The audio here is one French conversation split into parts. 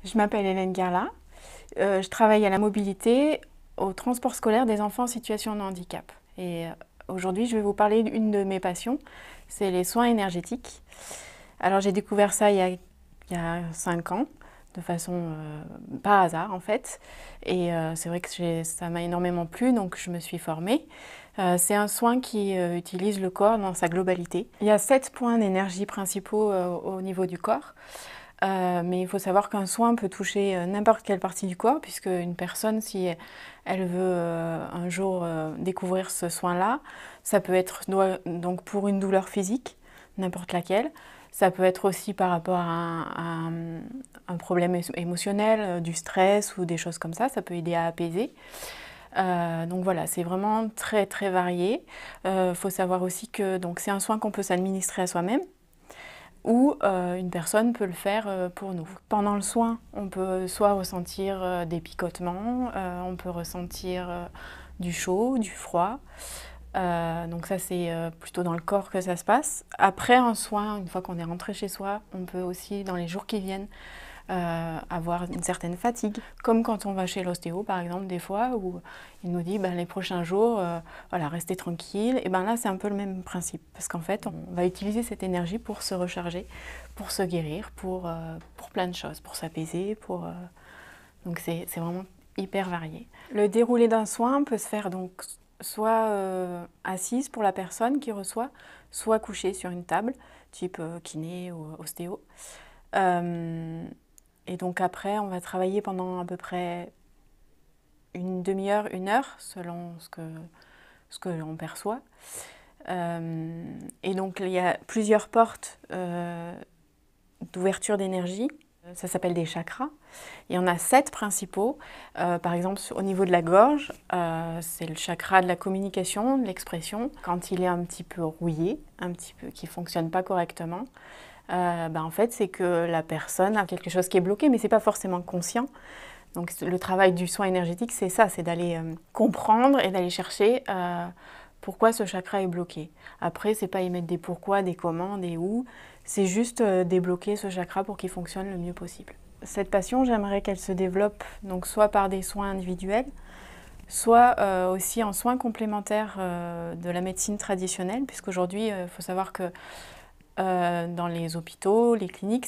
Je m'appelle Hélène Garla, je travaille à la mobilité, au transport scolaire des enfants en situation de handicap. Et aujourd'hui, je vais vous parler d'une de mes passions, c'est les soins énergétiques. Alors j'ai découvert ça il y a 5 ans, de façon par hasard en fait. Et c'est vrai que ça m'a énormément plu, donc je me suis formée. C'est un soin qui utilise le corps dans sa globalité. Il y a 7 points d'énergie principaux au niveau du corps. Mais il faut savoir qu'un soin peut toucher n'importe quelle partie du corps, puisque une personne, si elle veut un jour découvrir ce soin-là, ça peut être donc pour une douleur physique, n'importe laquelle. Ça peut être aussi par rapport à un problème émotionnel, du stress ou des choses comme ça peut aider à apaiser. Donc voilà, c'est vraiment très très varié. Faut savoir aussi que c'est un soin qu'on peut s'administrer à soi-même ou une personne peut le faire pour nous. Pendant le soin, on peut soit ressentir des picotements, on peut ressentir du chaud, du froid. Donc ça, c'est plutôt dans le corps que ça se passe. Après un soin, une fois qu'on est rentré chez soi, on peut aussi, dans les jours qui viennent, avoir une certaine fatigue. Comme quand on va chez l'ostéo, par exemple, des fois, où il nous dit les prochains jours, voilà, restez tranquille. Et bien là, c'est un peu le même principe. Parce qu'en fait, on va utiliser cette énergie pour se recharger, pour se guérir, pour plein de choses, pour s'apaiser. Donc c'est vraiment hyper varié. Le déroulé d'un soin peut se faire donc soit assise pour la personne qui reçoit, soit couchée sur une table, type kiné ou ostéo. Et donc après, on va travailler pendant à peu près une demi-heure, une heure, selon ce que l'on perçoit. Et donc il y a plusieurs portes d'ouverture d'énergie. Ça s'appelle des chakras. Il y en a 7 principaux. Par exemple, au niveau de la gorge, c'est le chakra de la communication, de l'expression. Quand il est un petit peu rouillé, un petit peu qui ne fonctionne pas correctement, en fait, c'est que la personne a quelque chose qui est bloqué, mais ce n'est pas forcément conscient. Donc le travail du soin énergétique, c'est ça, c'est d'aller comprendre et d'aller chercher pourquoi ce chakra est bloqué. Après, c'est pas y mettre des pourquoi, des comment, des où, c'est juste débloquer ce chakra pour qu'il fonctionne le mieux possible. Cette passion, j'aimerais qu'elle se développe donc soit par des soins individuels, soit aussi en soins complémentaires de la médecine traditionnelle, puisqu'aujourd'hui, il faut savoir que dans les hôpitaux, les cliniques,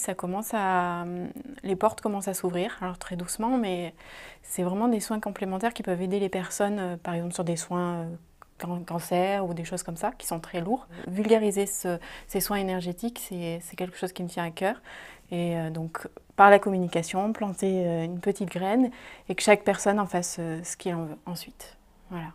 les portes commencent à s'ouvrir, alors très doucement, mais c'est vraiment des soins complémentaires qui peuvent aider les personnes, par exemple sur des soins cancer ou des choses comme ça, qui sont très lourds. Vulgariser ces soins énergétiques, c'est quelque chose qui me tient à cœur. Et donc, par la communication, planter une petite graine et que chaque personne en fasse ce qu'il en veut ensuite. Voilà.